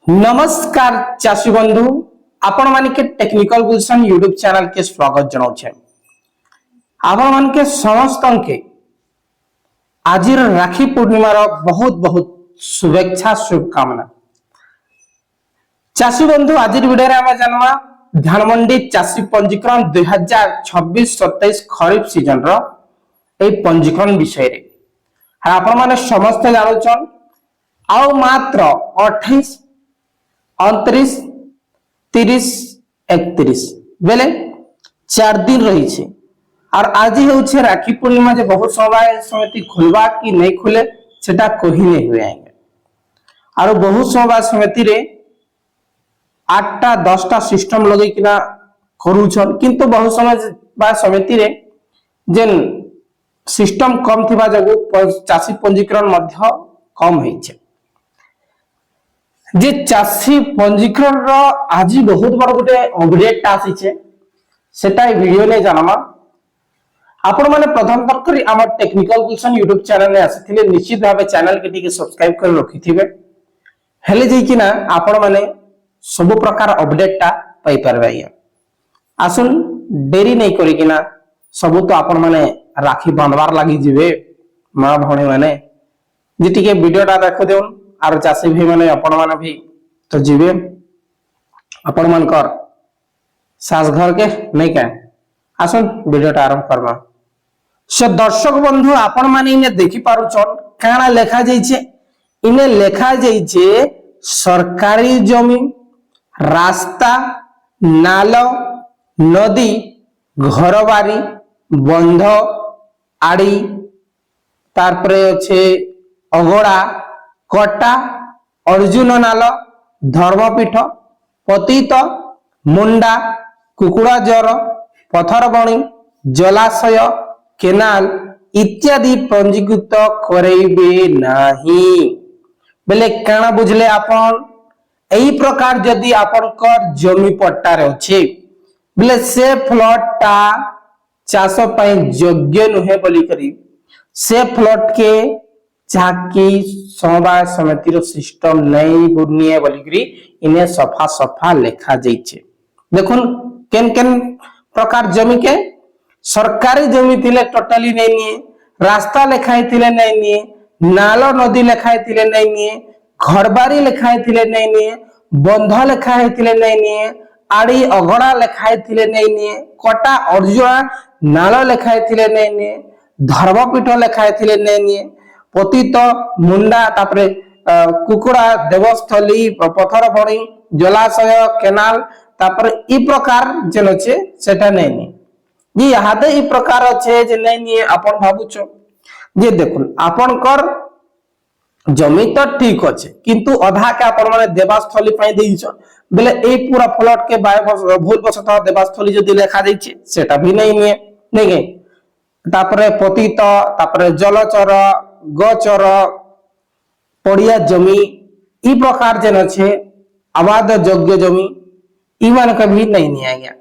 नमस्कार चाषी बंधु आपण मान के टेक्निकल गुलशन यूट्यूब चैनल के स्वागत जनाऊे आपण मान के समस्त के आज राखी पूर्णिमा बहुत बहुत शुभेच्छा शुभकामना। चाषी बंधु आज वीडियो आम जाना धान मंडी चाषी पंजीकरण 2026-27 खरीफ सीजन पंजीकरण विषय रे आपण माने समस्त जानूछन आउ मात्र 28 29 30 31 बेले 4 दिन रही छे और आज होउछे राखी पूर्णिमा जे बहुत समय समिति खुलवा कि नहीं खुले सेटा कही नहीं हुए आएंगे और बहुत समय समिति रे 8टा 10टा सिस्टम लगे किना करूछन किंतु बहुत समय बा समिति रे जेन सिस्टम कम थिबा जगु चाषी पंजीकरण मध्य कम होइछे जे चाषी पंजीकरण रो आज बहुत बड़ गोटे अपडेट आसीचे सेटा वीडियो ने जानमा आपण माने प्रथम पर करी हमर टेक्निकल गुलशन यूट्यूब चैनल ने आसीथिले निश्चित भाबे चैनल के टिके सब्सक्राइब कर रखिथिबे हेले जे कि ना आपण माने सब प्रकार अपडेट ता पाई परबे आसुन देरी नहीं करी कि ना सब तो आपण माने राखी बांधवार लागि जिवे मां भणी माने जे टिके वीडियो ता देखो देउन आर चाषी भाई माने आपण माने भी तो जीवे आपण मान कर सास घर के नहीं क्या आसन वीडियो टा आरंभ करबा से दर्शक बंधु आपण माने इने देखि पारुछन काना लेखा जाइछे इने लेखा जाइछे सरकारी जमीन रास्ता नाल नदी घरबारी बंध आड़ी तारपरे अच्छे अगड़ा कटा अर्जुन नाल धर्मपीठ पतित मुंडा कुकुड़ा जर पथर बणी जलाशय केनाल इत्यादि पंजीकृत करेबे नाही बेले काना बुझले आपण एई प्रकार जदी आपण कर जमी पट्टा रे अछि बेले से फ्लॉट टा चाष पय योग्य नुहे बोली करी से फ्लॉट के जाकी समवाय समिति रो सिस्टम नहीं बुनिए बोलिकरी इने सफा सफा लेखा जाइछे देखुन केन केन प्रकार जमी के सरकारी जमी थिले टोटली नहीं निए रास्ता लेखाई थिले नहीं निए नाल नदी लेखाई थिले नहीं निए घरबारी लेखाई थिले नहीं निए बंध लेखाई थिले नहीं निए आड़ी अगड़ा लेखाई थिले नहीं निए कटा अर्जुना नाल लेखाई थिले नहीं निए धर्मपीठ लेखाई थिले नहीं निए पतित मुंडा तापरे कुकुड़ा देवस्थली पथर बणी जलाशय केनाल तापर ई प्रकार जेन अछि सेटा नै नि जी हादे ई प्रकार अछि जे नै नि आपण भाबुछो जे देखुन आपण कर जमी तो ठीक अछि किंतु अधा के आपण माने देवस्थली पय देइछो बेले ए पूरा फ्लॉट के भूल बसत देवस्थली जदी लेखा दैछि सेटा भी नै नि नै तापरे पतित तापरे जलचर गचर पड़िया जमी ई प्रकार जेन अच्छे आबाद योग्य जमी ई मान के भी नहीं नि आज्ञा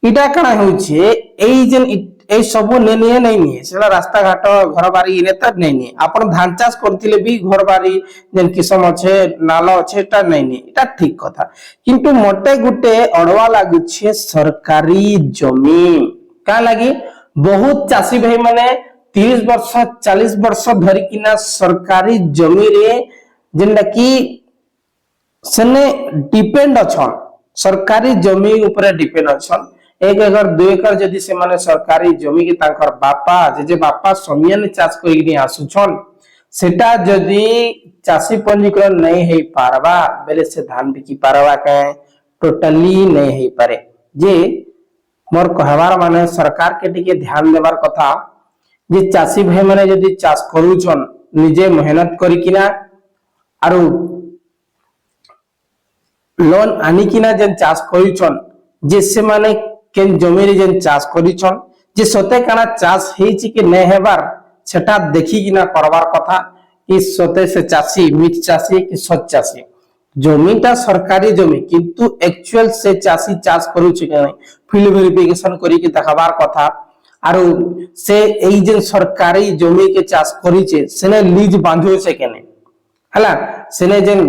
इटा कणा होउछे एई जेन ए सब ने निए नहीं निए सेला रास्ता घाट घर बारी इने त नहीं निए आपण धान चाष करथिले भी घर बारी जेन किसम अच्छे नाल अच्छे ता नहीं निए इटा ठीक कथा किंतु मोटे गुटे अडवा लागुछे सरकारी जमी का लागि बहुत चाषी भाई माने 30 वर्ष 40 वर्ष धरी किना सरकारी जमी रे जेंडा की सने डिपेंड अछन सरकारी जमी ऊपर डिपेंड अछन 1 एकड़ 2 एकड़ जदी से माने सरकारी जमी के तांकर बापा जे बापा समियान चाष करिनी आसुछन सेटा जदी चाषी पंजीकरण नहीं हे पारबा बेले से धान बिकी पारबा के टोटली नहीं हे पारे जे मोर कहवार माने सरकार के टिके ध्यान देवार कथा जे चाषी भाई माने जदी चाष करूछन निजे मेहनत करी किना आरो लोन आनी किना जेन चाष करूछन जे से माने केन जमी रे जेन चाष करूछन जे सते काना चाष हेछि कि नै हेबार सेटा देखि किना करबार कथा कि सते से चाषी मिट चाषी कि सच चाषी जमीटा सरकारी जमी किंतु एक्चुअल से चाषी चाष करूछि कि नै फील्ड वेरिफिकेशन करी कि देखबार कथा आरो से एई जे सरकारी जमी के चाष करिचे सेने लीज बांधियो से केने हला सेने जेन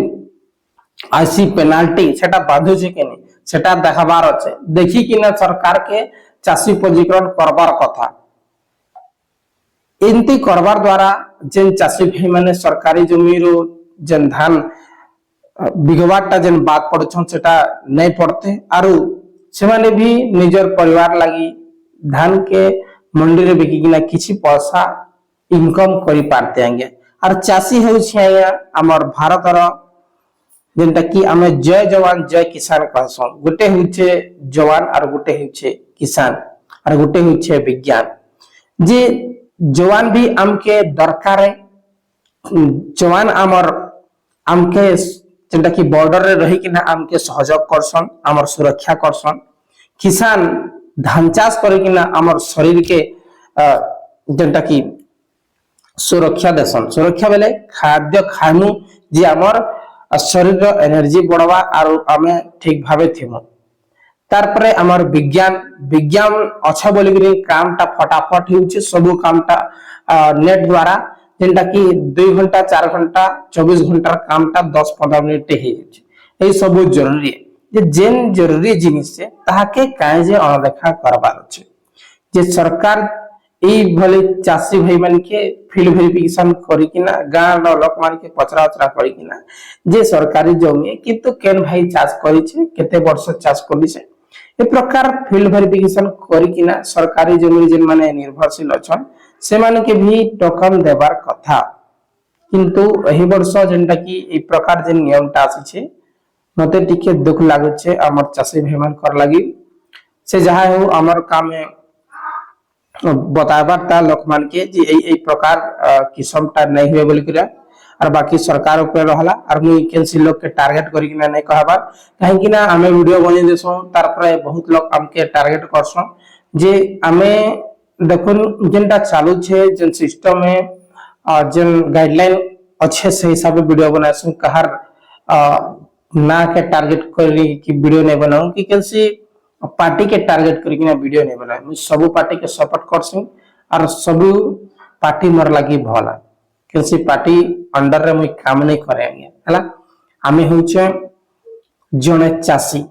आईसी पेनाल्टी सेटा बाधुचे कि नहीं सेटा देखबार अच्छे देखी कि ना सरकार के चाषी पंजीकरण करबार कथा एमती करबार द्वारा जेन चाषी भाई माने सरकारी जमी रो जेन धान बिगवाटा जेन बात पड़छन सेटा नहीं पड़ते आरु से माने भी निजर परिवार लगी धान के मंडी रे बिकी किना किछि पैसा इनकम करि पारते आंगे आर चाषी हेउछि आया हमर भारत रो जेनटा कि आमे जय जवान जय किसान कहसन गोटे होचे जवान और गोटे होचे किसान और गोटे होचे विज्ञान जे जवान भी आमके दरकार है जवान आमर आमके जेनटा कि बॉर्डर रे रही कि ना आमके सहयोग करसन आमर सुरक्षा करसन किसान धान चाष करे कि ना आमर शरीर के जेनटा कि सुरक्षा देसन सुरक्षा बेले खाद्य खानु जे आमर शरीर एनर्जी बढ़वा और आमे ठीक भावे थिमु तार परे हमर विज्ञान विज्ञान अच्छा बोली कि काम टा फटाफट होउचे सब काम टा नेट द्वारा जेनटा कि 2 घंटा 4 घंटा 24 घंटा काम टा 10-15 मिनिट हे जाउचे ए सब जरूरी है जे जेन जरूरी जिनिस से ताहाके काहे जे अनदेखा करबार अछि जे सरकार ए भले चाषी भाई मान के फील्ड वेरिफिकेशन करी कि ना गांव लोक मान के पचरा उचरा करी कि ना जे सरकारी जमी किंतु केन भाई चाष करी छे केते वर्ष चाष करी छे ए प्रकार फील्ड वेरिफिकेशन करी कि ना सरकारी जमी जेन माने निर्भरशील अछन से मान के भी टोकन देबार कथा किंतु एही वर्ष जेनटा कि ए प्रकार जे नियम ता आसी छे मते टिके दुख लागु छे हमर चाषी भाई मान कर लागि से जहा हो हमर काम में बताबार ता लोक मान के जे ए प्रकार किस्म ता नहीं हुए बोली करा और बाकी सरकार ऊपर रहला और मुई केनसी लोग के टारगेट करी कि ना नहीं कहबा काहे कि ना हमें वीडियो बने देसो तार पर बहुत लोग हमके टारगेट करसो जे हमें देखुन जेनटा चालू छे जेन सिस्टम में जेन गाइडलाइन अच्छे से हिसाब वीडियो बनासु कहर ना के टारगेट करी कि वीडियो नहीं बनाऊं कि केनसी पार्टी के टारगेट करी कि ना वीडियो नहीं बनाए मुझ सब पार्टी के सपोर्ट करसु और सब पार्टी मोर लागि भला केनसी पार्टी अंडर रे मुई काम नहीं करेंगे हला आमे होचे जने चासी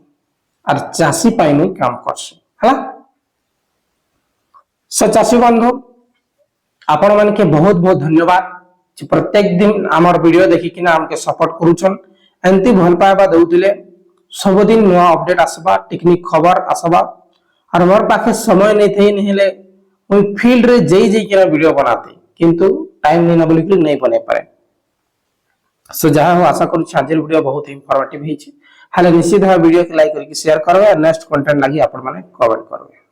और चासी पाई मुई काम करसु हला स चासी बंधु आपण मन के बहुत बहुत धन्यवाद जे प्रत्येक दिन हमर वीडियो देखि कि ना हमके सपोर्ट करूछन एंती भल पाबा दउतिले सब दिन नया अपडेट आसबा टेक्निक खबर आसबा और मोर पाखे समय नहीं थे नहेले मुई फील्ड रे जई जई के वीडियो बनाते किंतु टाइम नहीं ना बोली कि नहीं बने पारे सो जहां हो आशा करू आजर वीडियो बहुत इंफॉर्मेटिव हिची हाले निश्चित भाव वीडियो के लाइक करके शेयर करबे नेक्स्ट कंटेंट लागि आपण माने कमेंट करबे।